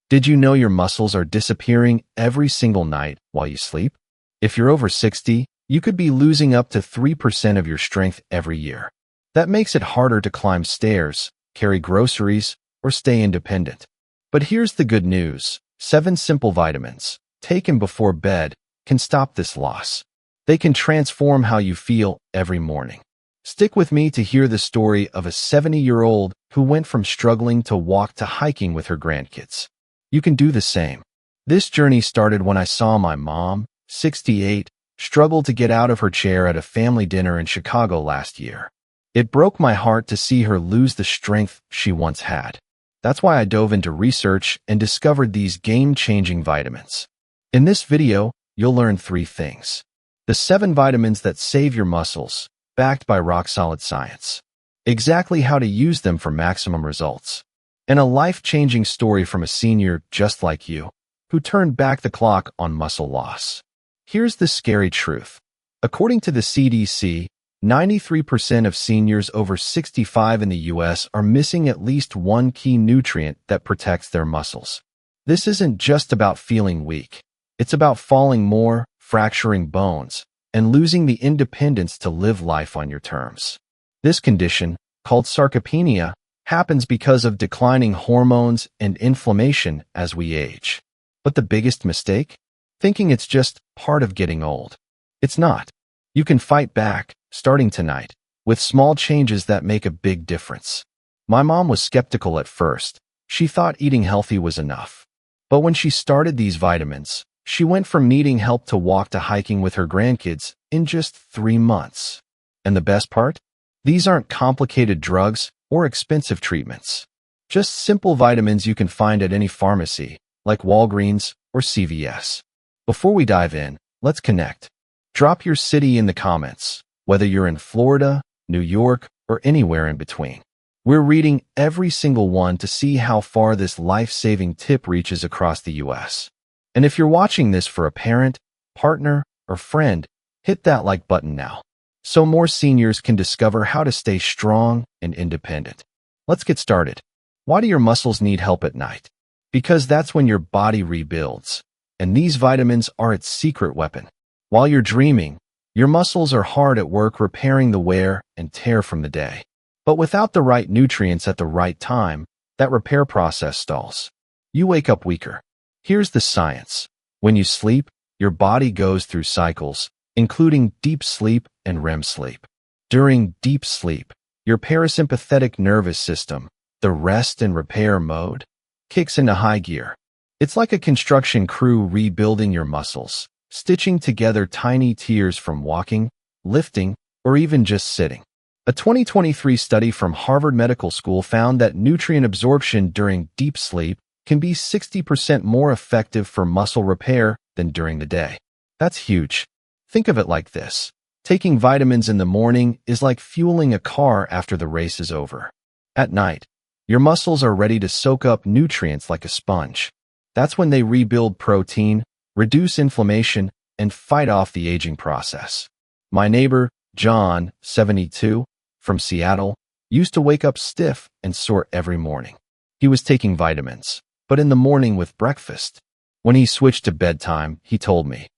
Did you know your muscles are disappearing every single night while you sleep? If you're over 60, you could be losing up to 3% of your strength every year. That makes it harder to climb stairs, carry groceries, or stay independent. But here's the good news. 7 simple vitamins, taken before bed, can stop this loss. They can transform how you feel every morning. Stick with me to hear the story of a 70-year-old who went from struggling to walk to hiking with her grandkids. You can do the same. This journey started when I saw my mom, 68, struggle to get out of her chair at a family dinner in Chicago last year. It broke my heart to see her lose the strength she once had. That's why I dove into research and discovered these game-changing vitamins. In this video, you'll learn 3 things. The 7 vitamins that save your muscles, backed by rock-solid science. Exactly how to use them for maximum results. And a life-changing story from a senior just like you, who turned back the clock on muscle loss. Here's the scary truth. According to the CDC, 93% of seniors over 65 in the US are missing at least one key nutrient that protects their muscles. This isn't just about feeling weak. It's about falling more, fracturing bones, and losing the independence to live life on your terms. This condition, called sarcopenia, happens because of declining hormones and inflammation as we age. But the biggest mistake? Thinking it's just part of getting old. It's not. You can fight back, starting tonight, with small changes that make a big difference. My mom was skeptical at first. She thought eating healthy was enough. But when she started these vitamins, she went from needing help to walk to hiking with her grandkids in just 3 months. And the best part? These aren't complicated drugs or expensive treatments. Just simple vitamins you can find at any pharmacy, like Walgreens or CVS. Before we dive in, let's connect. Drop your city in the comments, whether you're in Florida, New York, or anywhere in between. We're reading every single one to see how far this life-saving tip reaches across the US. And if you're watching this for a parent, partner, or friend, hit that like button now, so more seniors can discover how to stay strong and independent. Let's get started. Why do your muscles need help at night? Because that's when your body rebuilds, and these vitamins are its secret weapon. While you're dreaming, your muscles are hard at work repairing the wear and tear from the day. But without the right nutrients at the right time, that repair process stalls. You wake up weaker. Here's the science. When you sleep, your body goes through cycles, including deep sleep and REM sleep. During deep sleep, your parasympathetic nervous system, the rest and repair mode, kicks into high gear. It's like a construction crew rebuilding your muscles, stitching together tiny tears from walking, lifting, or even just sitting. A 2023 study from Harvard Medical School found that nutrient absorption during deep sleep can be 60% more effective for muscle repair than during the day. That's huge. Think of it like this. Taking vitamins in the morning is like fueling a car after the race is over. At night, your muscles are ready to soak up nutrients like a sponge. That's when they rebuild protein, reduce inflammation, and fight off the aging process. My neighbor, John, 72, from Seattle, used to wake up stiff and sore every morning. He was taking vitamins, but in the morning with breakfast. When he switched to bedtime, he told me,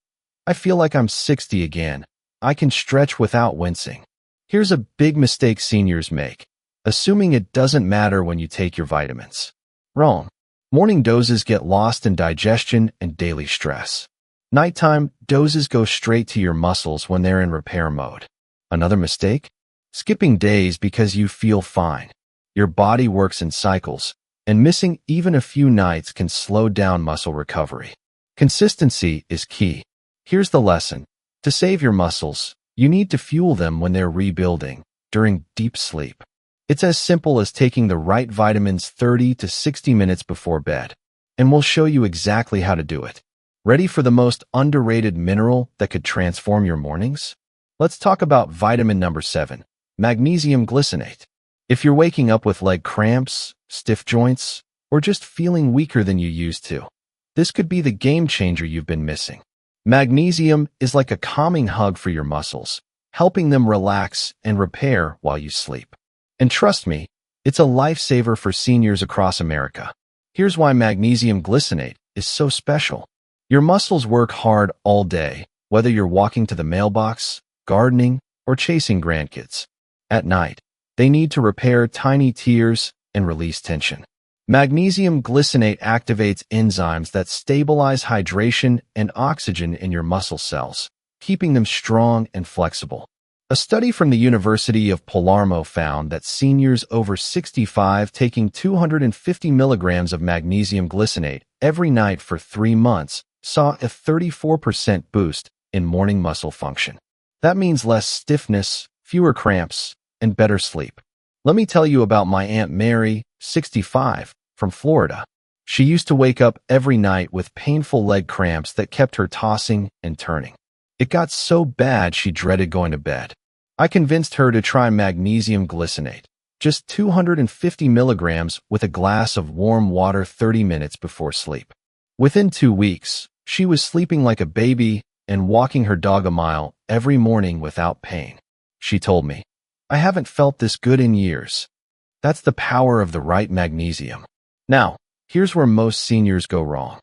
"I feel like I'm 60 again. I can stretch without wincing." Here's a big mistake seniors make, assuming it doesn't matter when you take your vitamins. Wrong. Morning doses get lost in digestion and daily stress. Nighttime doses go straight to your muscles when they're in repair mode. Another mistake? Skipping days because you feel fine. Your body works in cycles, and missing even a few nights can slow down muscle recovery. Consistency is key. Here's the lesson. To save your muscles, you need to fuel them when they're rebuilding, during deep sleep. It's as simple as taking the right vitamins 30 to 60 minutes before bed, and we'll show you exactly how to do it. Ready for the most underrated mineral that could transform your mornings? Let's talk about vitamin number 7, magnesium glycinate. If you're waking up with leg cramps, stiff joints, or just feeling weaker than you used to, this could be the game changer you've been missing. Magnesium is like a calming hug for your muscles, helping them relax and repair while you sleep. And trust me, it's a lifesaver for seniors across America. Here's why magnesium glycinate is so special. Your muscles work hard all day, whether you're walking to the mailbox, gardening, or chasing grandkids. At night, they need to repair tiny tears and release tension. Magnesium glycinate activates enzymes that stabilize hydration and oxygen in your muscle cells, keeping them strong and flexible. A study from the University of Palermo found that seniors over 65 taking 250 milligrams of magnesium glycinate every night for 3 months saw a 34% boost in morning muscle function. That means less stiffness, fewer cramps, and better sleep. Let me tell you about my Aunt Mary, 65, from Florida. She used to wake up every night with painful leg cramps that kept her tossing and turning. It got so bad she dreaded going to bed. I convinced her to try magnesium glycinate, just 250 milligrams with a glass of warm water 30 minutes before sleep. Within 2 weeks, she was sleeping like a baby and walking her dog a mile every morning without pain. She told me, "I haven't felt this good in years." That's the power of the right magnesium. Now, here's where most seniors go wrong.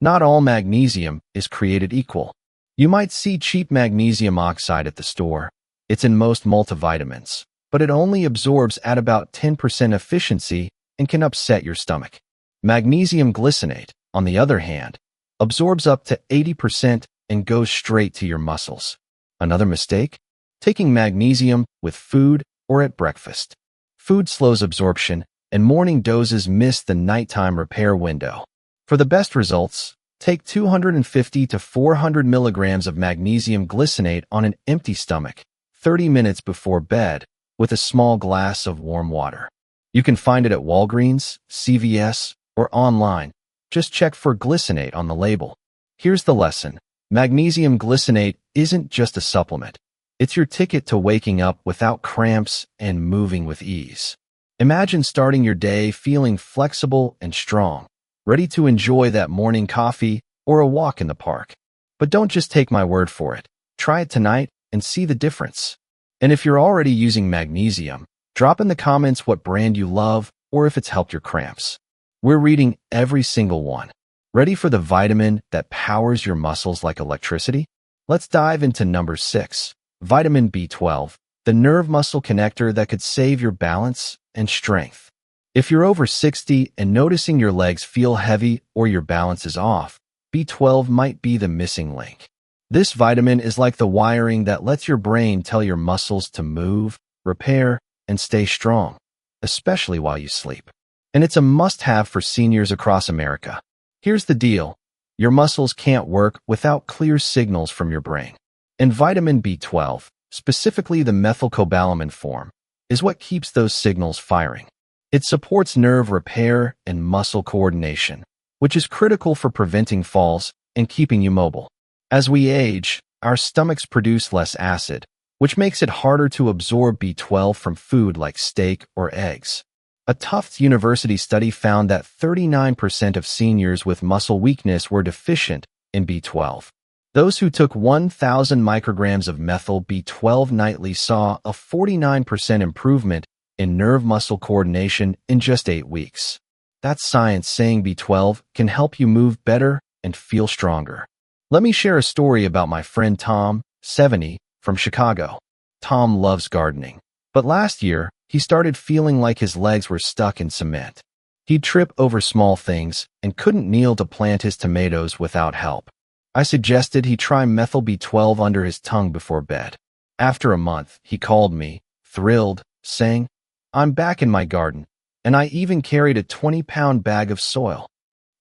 Not all magnesium is created equal. You might see cheap magnesium oxide at the store. It's in most multivitamins, but it only absorbs at about 10% efficiency and can upset your stomach. Magnesium glycinate, on the other hand, absorbs up to 80% and goes straight to your muscles. Another mistake? Taking magnesium with food or at breakfast. Food slows absorption, and morning doses miss the nighttime repair window. For the best results, take 250 to 400 milligrams of magnesium glycinate on an empty stomach, 30 minutes before bed, with a small glass of warm water. You can find it at Walgreens, CVS, or online. Just check for glycinate on the label. Here's the lesson. Magnesium glycinate isn't just a supplement. It's your ticket to waking up without cramps and moving with ease. Imagine starting your day feeling flexible and strong, ready to enjoy that morning coffee or a walk in the park. But don't just take my word for it. Try it tonight and see the difference. And if you're already using magnesium, drop in the comments what brand you love or if it's helped your cramps. We're reading every single one. Ready for the vitamin that powers your muscles like electricity? Let's dive into number 6, vitamin B12, the nerve muscle connector that could save your balance and strength. If you're over 60 and noticing your legs feel heavy or your balance is off, B12 might be the missing link. This vitamin is like the wiring that lets your brain tell your muscles to move, repair, and stay strong, especially while you sleep. And it's a must-have for seniors across America. Here's the deal. Your muscles can't work without clear signals from your brain. And vitamin B12, specifically the methylcobalamin form, is what keeps those signals firing. It supports nerve repair and muscle coordination, which is critical for preventing falls and keeping you mobile. As we age, our stomachs produce less acid, which makes it harder to absorb B12 from food like steak or eggs. A Tufts University study found that 39% of seniors with muscle weakness were deficient in B12. Those who took 1,000 micrograms of methyl B12 nightly saw a 49% improvement in nerve muscle coordination in just 8 weeks. That's science saying B12 can help you move better and feel stronger. Let me share a story about my friend Tom, 70, from Chicago. Tom loves gardening, but last year, he started feeling like his legs were stuck in cement. He'd trip over small things and couldn't kneel to plant his tomatoes without help. I suggested he try methyl B12 under his tongue before bed. After a month, he called me, thrilled, saying, "I'm back in my garden, and I even carried a 20-pound bag of soil."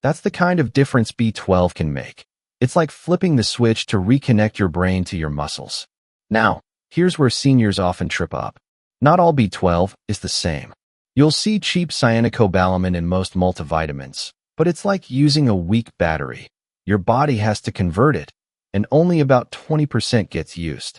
That's the kind of difference B12 can make. It's like flipping the switch to reconnect your brain to your muscles. Now, here's where seniors often trip up. Not all B12 is the same. You'll see cheap cyanocobalamin in most multivitamins, but it's like using a weak battery. Your body has to convert it, and only about 20% gets used.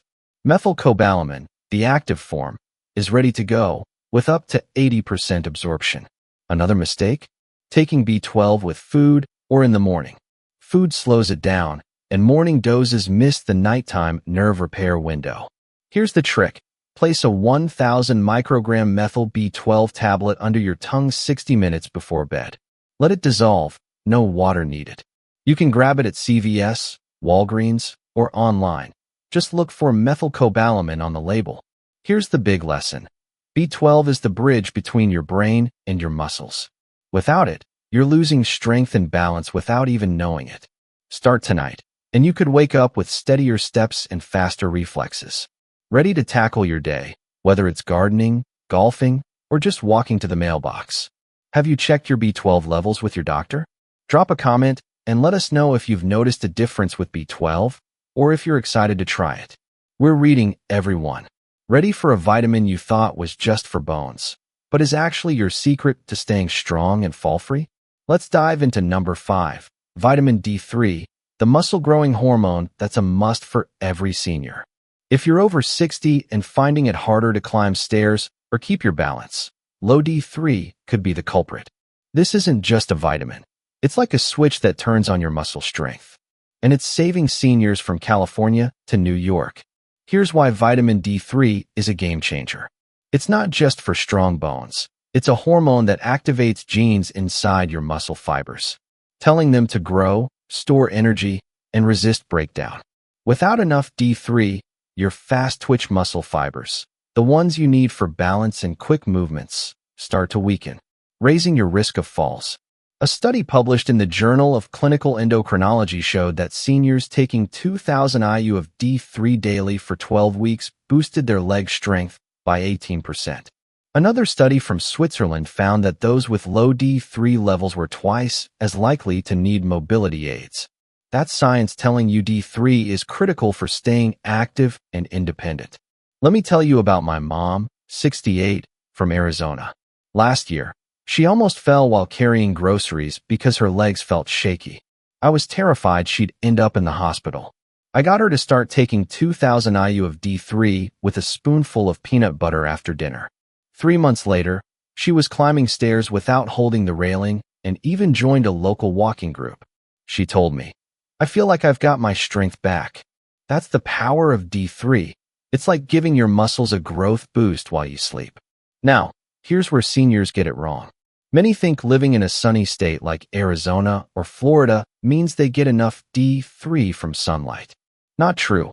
Methylcobalamin, the active form, is ready to go, with up to 80% absorption. Another mistake? Taking B12 with food or in the morning. Food slows it down, and morning doses miss the nighttime nerve repair window. Here's the trick. Place a 1,000 microgram methyl B12 tablet under your tongue 60 minutes before bed. Let it dissolve, no water needed. You can grab it at CVS, Walgreens, or online. Just look for methylcobalamin on the label. Here's the big lesson. B12 is the bridge between your brain and your muscles. Without it, you're losing strength and balance without even knowing it. Start tonight, and you could wake up with steadier steps and faster reflexes. Ready to tackle your day, whether it's gardening, golfing, or just walking to the mailbox. Have you checked your B12 levels with your doctor? Drop a comment and let us know if you've noticed a difference with B12 or if you're excited to try it. We're reading everyone. Ready for a vitamin you thought was just for bones, but is actually your secret to staying strong and fall-free? Let's dive into number 5, vitamin D3, the muscle-growing hormone that's a must for every senior. If you're over 60 and finding it harder to climb stairs or keep your balance, low D3 could be the culprit. This isn't just a vitamin. It's like a switch that turns on your muscle strength. And it's saving seniors from California to New York. Here's why vitamin D3 is a game changer. It's not just for strong bones. It's a hormone that activates genes inside your muscle fibers, telling them to grow, store energy, and resist breakdown. Without enough D3, your fast-twitch muscle fibers, the ones you need for balance and quick movements, start to weaken, raising your risk of falls. A study published in the Journal of Clinical Endocrinology showed that seniors taking 2,000 IU of D3 daily for 12 weeks boosted their leg strength by 18%. Another study from Switzerland found that those with low D3 levels were twice as likely to need mobility aids. That's science telling you D3 is critical for staying active and independent. Let me tell you about my mom, 68, from Arizona. Last year, she almost fell while carrying groceries because her legs felt shaky. I was terrified she'd end up in the hospital. I got her to start taking 2,000 IU of D3 with a spoonful of peanut butter after dinner. 3 months later, she was climbing stairs without holding the railing and even joined a local walking group. She told me, "I feel like I've got my strength back." That's the power of D3. It's like giving your muscles a growth boost while you sleep. Now, here's where seniors get it wrong. Many think living in a sunny state like Arizona or Florida means they get enough D3 from sunlight. Not true.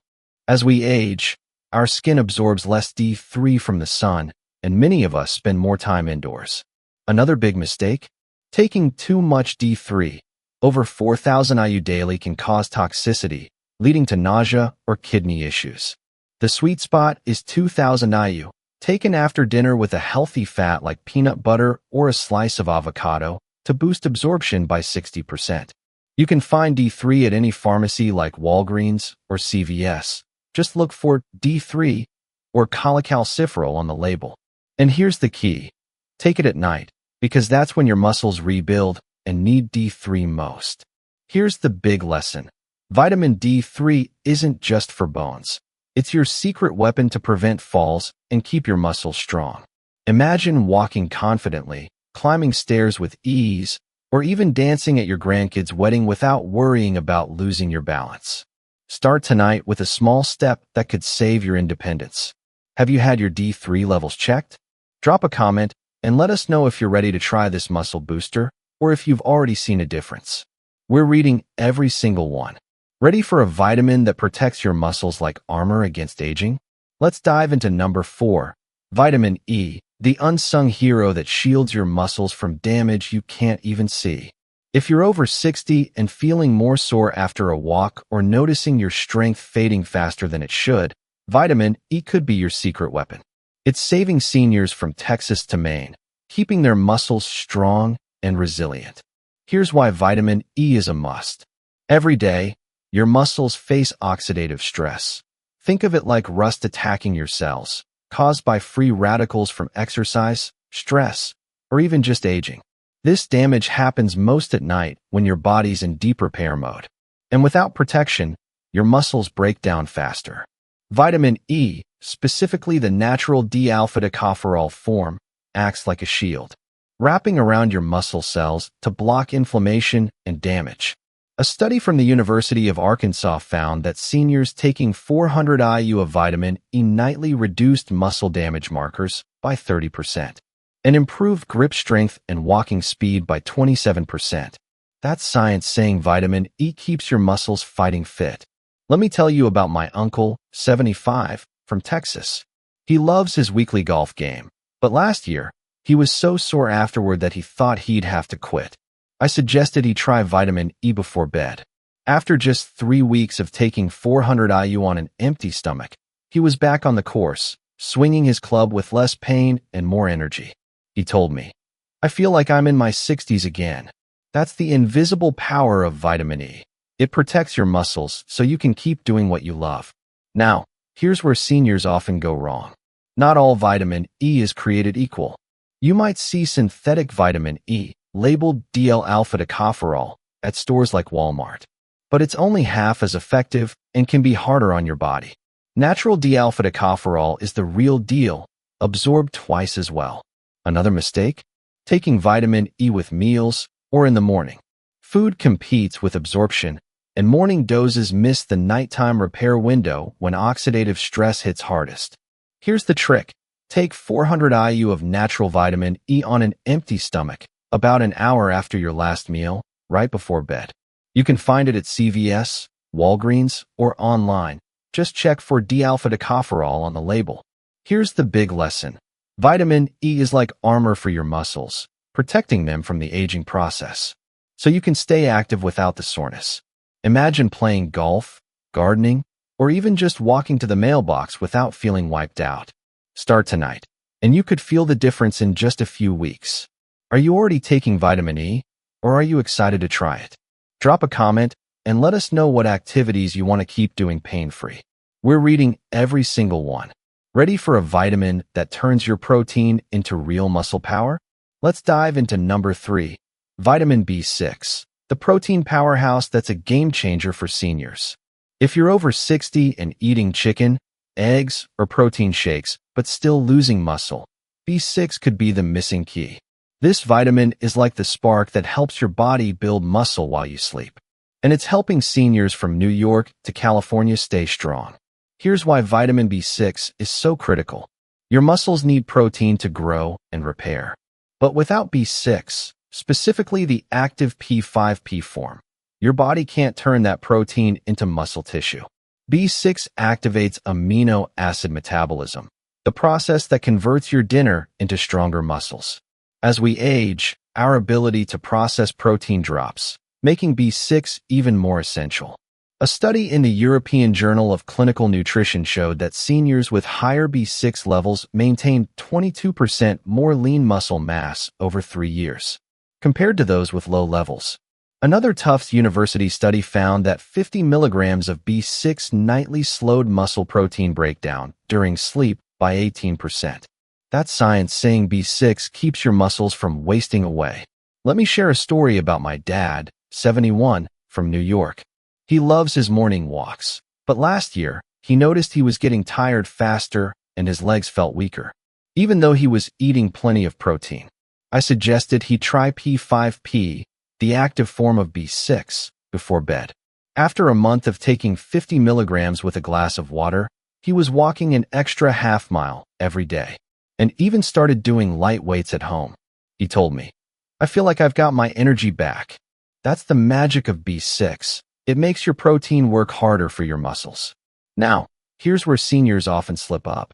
As we age, our skin absorbs less D3 from the sun, and many of us spend more time indoors. Another big mistake? Taking too much D3. Over 4,000 IU daily can cause toxicity, leading to nausea or kidney issues. The sweet spot is 2,000 IU, taken after dinner with a healthy fat like peanut butter or a slice of avocado to boost absorption by 60%. You can find D3 at any pharmacy like Walgreens or CVS. Just look for D3 or cholecalciferol on the label. And here's the key. Take it at night, because that's when your muscles rebuild and need D3 most. Here's the big lesson. Vitamin D3 isn't just for bones. It's your secret weapon to prevent falls and keep your muscles strong. Imagine walking confidently, climbing stairs with ease, or even dancing at your grandkids' wedding without worrying about losing your balance. Start tonight with a small step that could save your independence. Have you had your D3 levels checked? Drop a comment and let us know if you're ready to try this muscle booster or if you've already seen a difference. We're reading every single one. Ready for a vitamin that protects your muscles like armor against aging? Let's dive into number 4, vitamin E, the unsung hero that shields your muscles from damage you can't even see. If you're over 60 and feeling more sore after a walk or noticing your strength fading faster than it should, vitamin E could be your secret weapon. It's saving seniors from Texas to Maine, keeping their muscles strong and resilient. Here's why vitamin E is a must. Every day, your muscles face oxidative stress. Think of it like rust attacking your cells, caused by free radicals from exercise, stress, or even just aging. This damage happens most at night when your body's in deep repair mode. And without protection, your muscles break down faster. Vitamin E, specifically the natural D-alpha-tocopherol form, acts like a shield, wrapping around your muscle cells to block inflammation and damage. A study from the University of Arkansas found that seniors taking 400 IU of vitamin E nightly reduced muscle damage markers by 30%. and improved grip strength and walking speed by 27%. That's science saying vitamin E keeps your muscles fighting fit. Let me tell you about my uncle, 75, from Texas. He loves his weekly golf game, but last year, he was so sore afterward that he thought he'd have to quit. I suggested he try vitamin E before bed. After just 3 weeks of taking 400 IU on an empty stomach, he was back on the course, swinging his club with less pain and more energy. He told me, "I feel like I'm in my 60s again." That's the invisible power of vitamin E. It protects your muscles so you can keep doing what you love. Now, here's where seniors often go wrong. Not all vitamin E is created equal. You might see synthetic vitamin E, labeled DL-alpha tocopherol, at stores like Walmart. But it's only half as effective and can be harder on your body. Natural D-alpha tocopherol is the real deal, absorbed twice as well. Another mistake? Taking vitamin E with meals or in the morning. Food competes with absorption, and morning doses miss the nighttime repair window when oxidative stress hits hardest. Here's the trick. Take 400 IU of natural vitamin E on an empty stomach, about an hour after your last meal, right before bed. You can find it at CVS, Walgreens, or online. Just check for D-alpha tocopherol on the label. Here's the big lesson. Vitamin E is like armor for your muscles, protecting them from the aging process, so you can stay active without the soreness. Imagine playing golf, gardening, or even just walking to the mailbox without feeling wiped out. Start tonight, and you could feel the difference in just a few weeks. Are you already taking vitamin E, or are you excited to try it? Drop a comment and let us know what activities you want to keep doing pain-free. We're reading every single one. Ready for a vitamin that turns your protein into real muscle power? Let's dive into number 3, vitamin B6, the protein powerhouse that's a game changer for seniors. If you're over 60 and eating chicken, eggs, or protein shakes, but still losing muscle, B6 could be the missing key. This vitamin is like the spark that helps your body build muscle while you sleep. And it's helping seniors from New York to California stay strong. Here's why vitamin B6 is so critical. Your muscles need protein to grow and repair. But without B6, specifically the active P5P form, your body can't turn that protein into muscle tissue. B6 activates amino acid metabolism, the process that converts your dinner into stronger muscles. As we age, our ability to process protein drops, making B6 even more essential. A study in the European Journal of Clinical Nutrition showed that seniors with higher B6 levels maintained 22% more lean muscle mass over 3 years, compared to those with low levels. Another Tufts University study found that 50 milligrams of B6 nightly slowed muscle protein breakdown during sleep by 18%. That's science saying B6 keeps your muscles from wasting away. Let me share a story about my dad, 71, from New York. He loves his morning walks, but last year, he noticed he was getting tired faster and his legs felt weaker, even though he was eating plenty of protein. I suggested he try P5P, the active form of B6, before bed. After a month of taking 50 milligrams with a glass of water, he was walking an extra half mile every day, and even started doing light weights at home. He told me, "I feel like I've got my energy back." That's the magic of B6. It makes your protein work harder for your muscles. Now, here's where seniors often slip up.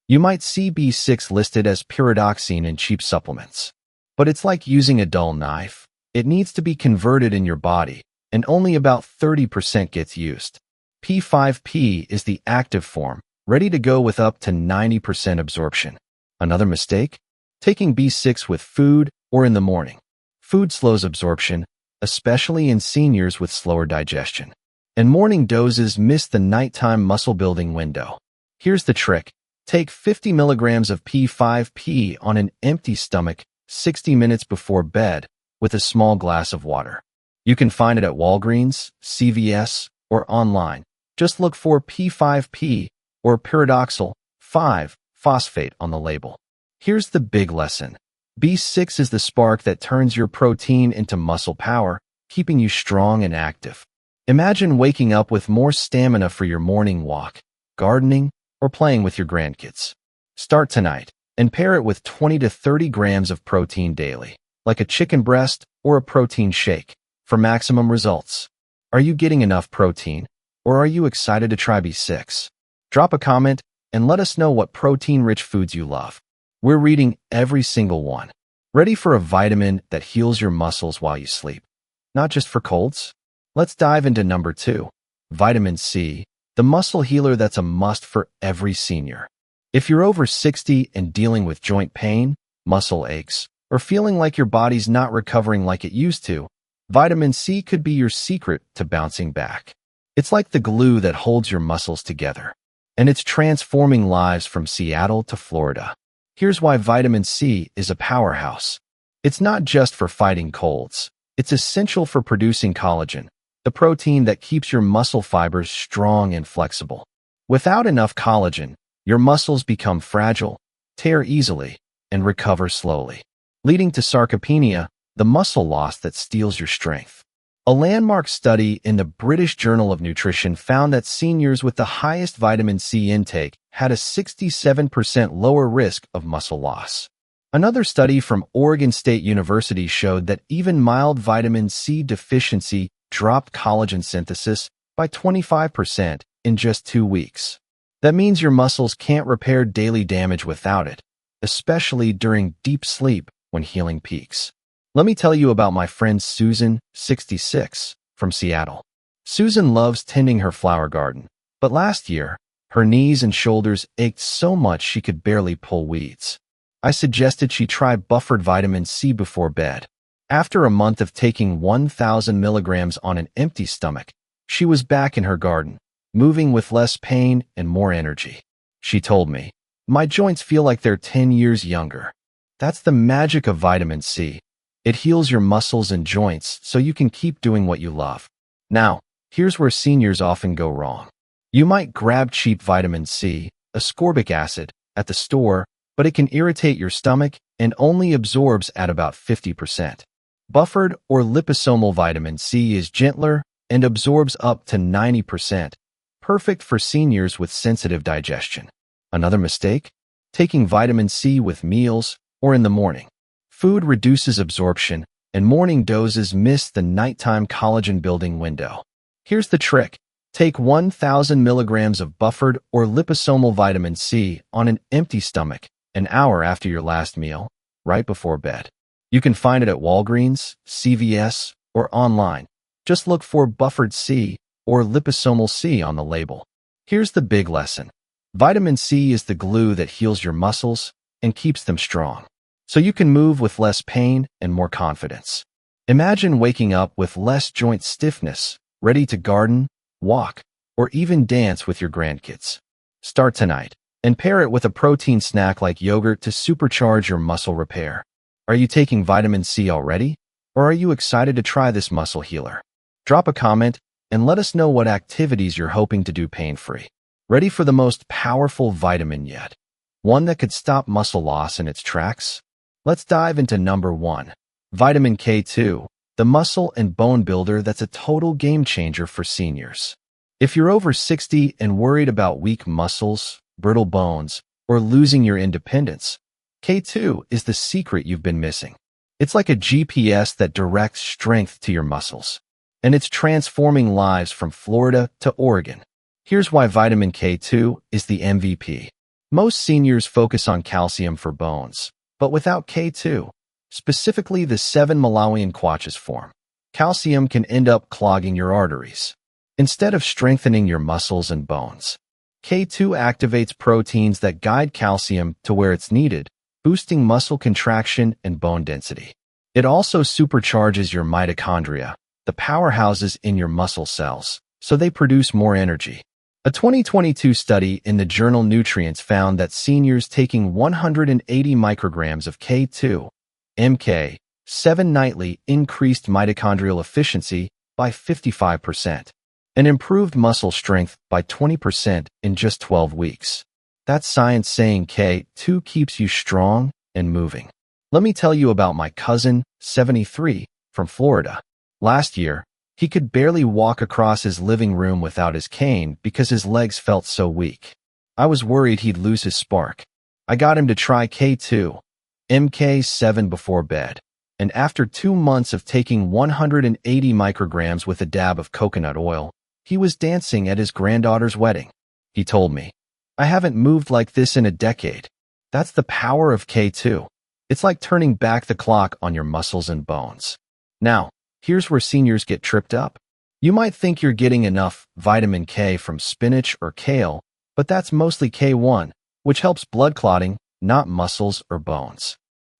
You might see B6 listed as pyridoxine in cheap supplements, but it's like using a dull knife. It needs to be converted in your body, and only about 30% gets used. P5P is the active form, ready to go with up to 90% absorption. Another mistake? Taking B6 with food or in the morning. Food slows absorption, especially in seniors with slower digestion. And morning doses miss the nighttime muscle-building window. Here's the trick. Take 50 milligrams of P5P on an empty stomach 60 minutes before bed with a small glass of water. You can find it at Walgreens, CVS, or online. Just look for P5P or pyridoxal 5-phosphate on the label. Here's the big lesson. B6 is the spark that turns your protein into muscle power, keeping you strong and active. Imagine waking up with more stamina for your morning walk, gardening, or playing with your grandkids. Start tonight, and pair it with 20 to 30 grams of protein daily, like a chicken breast or a protein shake, for maximum results. Are you getting enough protein, or are you excited to try B6? Drop a comment and let us know what protein-rich foods you love. We're reading every single one. Ready for a vitamin that heals your muscles while you sleep? Not just for colds? Let's dive into number 2, vitamin C, the muscle healer that's a must for every senior. If you're over 60 and dealing with joint pain, muscle aches, or feeling like your body's not recovering like it used to, vitamin C could be your secret to bouncing back. It's like the glue that holds your muscles together, and it's transforming lives from Seattle to Florida. Here's why vitamin C is a powerhouse. It's not just for fighting colds. It's essential for producing collagen, the protein that keeps your muscle fibers strong and flexible. Without enough collagen, your muscles become fragile, tear easily, and recover slowly, leading to sarcopenia, the muscle loss that steals your strength. A landmark study in the British Journal of Nutrition found that seniors with the highest vitamin C intake had a 67% lower risk of muscle loss. Another study from Oregon State University showed that even mild vitamin C deficiency dropped collagen synthesis by 25% in just 2 weeks. That means your muscles can't repair daily damage without it, especially during deep sleep when healing peaks. Let me tell you about my friend Susan, 66, from Seattle. Susan loves tending her flower garden, but last year, her knees and shoulders ached so much she could barely pull weeds. I suggested she try buffered vitamin C before bed. After a month of taking 1,000 milligrams on an empty stomach, she was back in her garden, moving with less pain and more energy. She told me, "My joints feel like they're 10 years younger." That's the magic of vitamin C. It heals your muscles and joints so you can keep doing what you love. Now, here's where seniors often go wrong. You might grab cheap vitamin C, ascorbic acid, at the store, but it can irritate your stomach and only absorbs at about 50%. Buffered or liposomal vitamin C is gentler and absorbs up to 90%, perfect for seniors with sensitive digestion. Another mistake? Taking vitamin C with meals or in the morning. Food reduces absorption, and morning doses miss the nighttime collagen-building window. Here's the trick. Take 1,000 milligrams of buffered or liposomal vitamin C on an empty stomach an hour after your last meal, right before bed. You can find it at Walgreens, CVS, or online. Just look for buffered C or liposomal C on the label. Here's the big lesson. Vitamin C is the glue that heals your muscles and keeps them strong, so you can move with less pain and more confidence. Imagine waking up with less joint stiffness, ready to garden, walk, or even dance with your grandkids. Start tonight and pair it with a protein snack like yogurt to supercharge your muscle repair. Are you taking vitamin C already? Or are you excited to try this muscle healer? Drop a comment and let us know what activities you're hoping to do pain-free. Ready for the most powerful vitamin yet? One that could stop muscle loss in its tracks? Let's dive into number 1, vitamin K2, the muscle and bone builder that's a total game changer for seniors. If you're over 60 and worried about weak muscles, brittle bones, or losing your independence, K2 is the secret you've been missing. It's like a GPS that directs strength to your muscles, and it's transforming lives from Florida to Oregon. Here's why vitamin K2 is the MVP. Most seniors focus on calcium for bones, but without K2, specifically the 7-Malawian Quatches form, calcium can end up clogging your arteries. Instead of strengthening your muscles and bones, K2 activates proteins that guide calcium to where it's needed, boosting muscle contraction and bone density. It also supercharges your mitochondria, the powerhouses in your muscle cells, so they produce more energy. A 2022 study in the journal Nutrients found that seniors taking 180 micrograms of K2, MK7 nightly increased mitochondrial efficiency by 55% and improved muscle strength by 20% in just 12 weeks. That's science saying K2 keeps you strong and moving. Let me tell you about my cousin, 73, from Florida. Last year, he could barely walk across his living room without his cane because his legs felt so weak. I was worried he'd lose his spark. I got him to try K2, MK7 before bed, and after 2 months of taking 180 micrograms with a dab of coconut oil, he was dancing at his granddaughter's wedding. He told me, "I haven't moved like this in a decade." That's the power of K2. It's like turning back the clock on your muscles and bones. Now, here's where seniors get tripped up. You might think you're getting enough vitamin K from spinach or kale, but that's mostly K1, which helps blood clotting, not muscles or bones.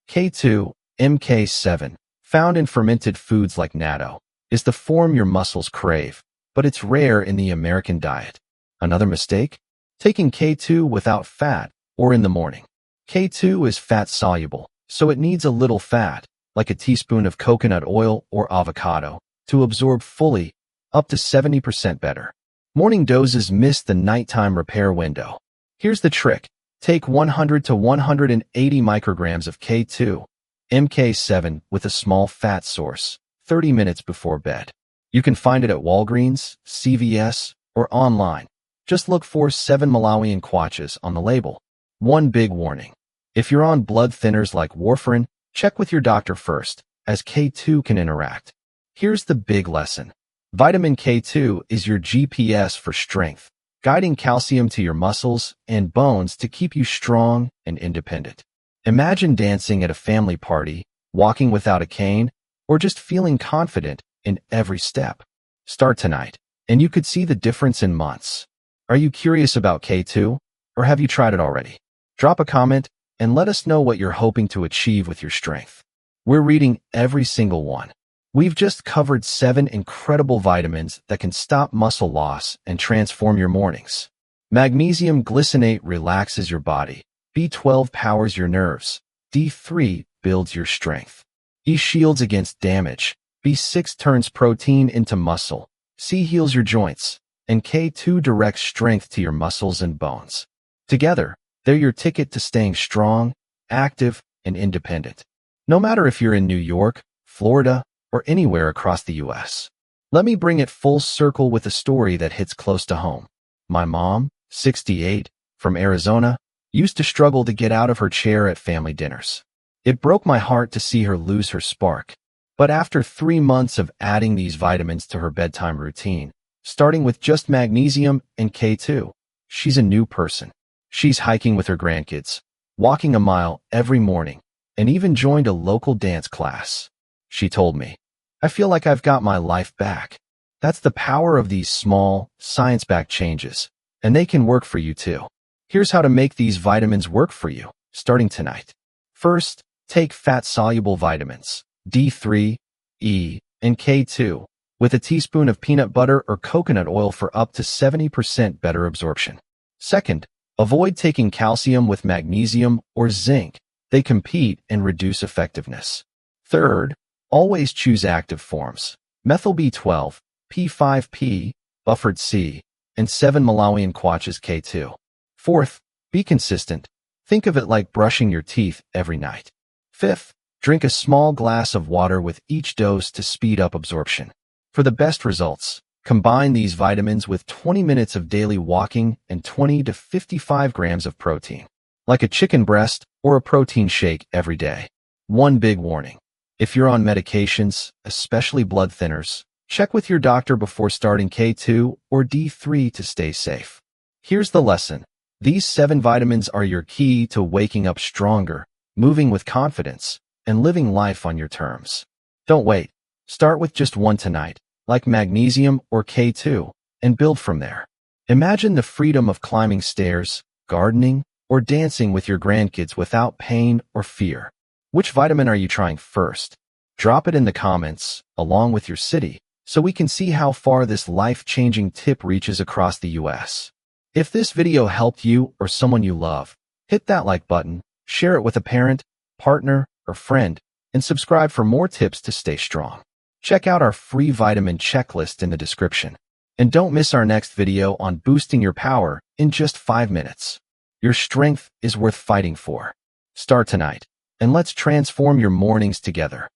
K2, MK7, found in fermented foods like natto, is the form your muscles crave, but it's rare in the American diet. Another mistake? Taking K2 without fat or in the morning. K2 is fat-soluble, so it needs a little fat, like a teaspoon of coconut oil or avocado, to absorb fully, up to 70% better. Morning doses miss the nighttime repair window. Here's the trick. Take 100 to 180 micrograms of K2, MK7 with a small fat source, 30 minutes before bed. You can find it at Walgreens, CVS, or online. Just look for 7 Malawian kwaches on the label. One big warning. If you're on blood thinners like warfarin, check with your doctor first, as K2 can interact. Here's the big lesson. Vitamin K2 is your GPS for strength, guiding calcium to your muscles and bones to keep you strong and independent. Imagine dancing at a family party, walking without a cane, or just feeling confident in every step. Start tonight, and you could see the difference in months. Are you curious about K2, or have you tried it already? Drop a comment and let us know what you're hoping to achieve with your strength. We're reading every single one. We've just covered 7 incredible vitamins that can stop muscle loss and transform your mornings. Magnesium glycinate relaxes your body. B12 powers your nerves. D3 builds your strength. E shields against damage. B6 turns protein into muscle. C heals your joints. And K2 directs strength to your muscles and bones. Together, they're your ticket to staying strong, active, and independent. No matter if you're in New York, Florida, or anywhere across the U.S. Let me bring it full circle with a story that hits close to home. My mom, 68, from Arizona, used to struggle to get out of her chair at family dinners. It broke my heart to see her lose her spark. But after 3 months of adding these vitamins to her bedtime routine, starting with just magnesium and K2, she's a new person. She's hiking with her grandkids, walking a mile every morning, and even joined a local dance class. She told me, "I feel like I've got my life back." That's the power of these small, science-backed changes, and they can work for you too. Here's how to make these vitamins work for you, starting tonight. First, take fat-soluble vitamins, D3, E, and K2, with a teaspoon of peanut butter or coconut oil for up to 70% better absorption. Second, avoid taking calcium with magnesium or zinc. They compete and reduce effectiveness. Third, always choose active forms, methyl B12, P5P, buffered C, and 7 Malawian kwaches K2. Fourth, be consistent. Think of it like brushing your teeth every night. Fifth, drink a small glass of water with each dose to speed up absorption. For the best results, combine these vitamins with 20 minutes of daily walking and 20 to 55 grams of protein, like a chicken breast or a protein shake every day. One big warning. If you're on medications, especially blood thinners, check with your doctor before starting K2 or D3 to stay safe. Here's the lesson. These 7 vitamins are your key to waking up stronger, moving with confidence, and living life on your terms. Don't wait. Start with just one tonight, like magnesium or K2, and build from there. Imagine the freedom of climbing stairs, gardening, or dancing with your grandkids without pain or fear. Which vitamin are you trying first? Drop it in the comments, along with your city, so we can see how far this life-changing tip reaches across the US. If this video helped you or someone you love, hit that like button, share it with a parent, partner, or friend, and subscribe for more tips to stay strong. Check out our free vitamin checklist in the description. And don't miss our next video on boosting your power in just 5 minutes. Your strength is worth fighting for. Start tonight, and let's transform your mornings together.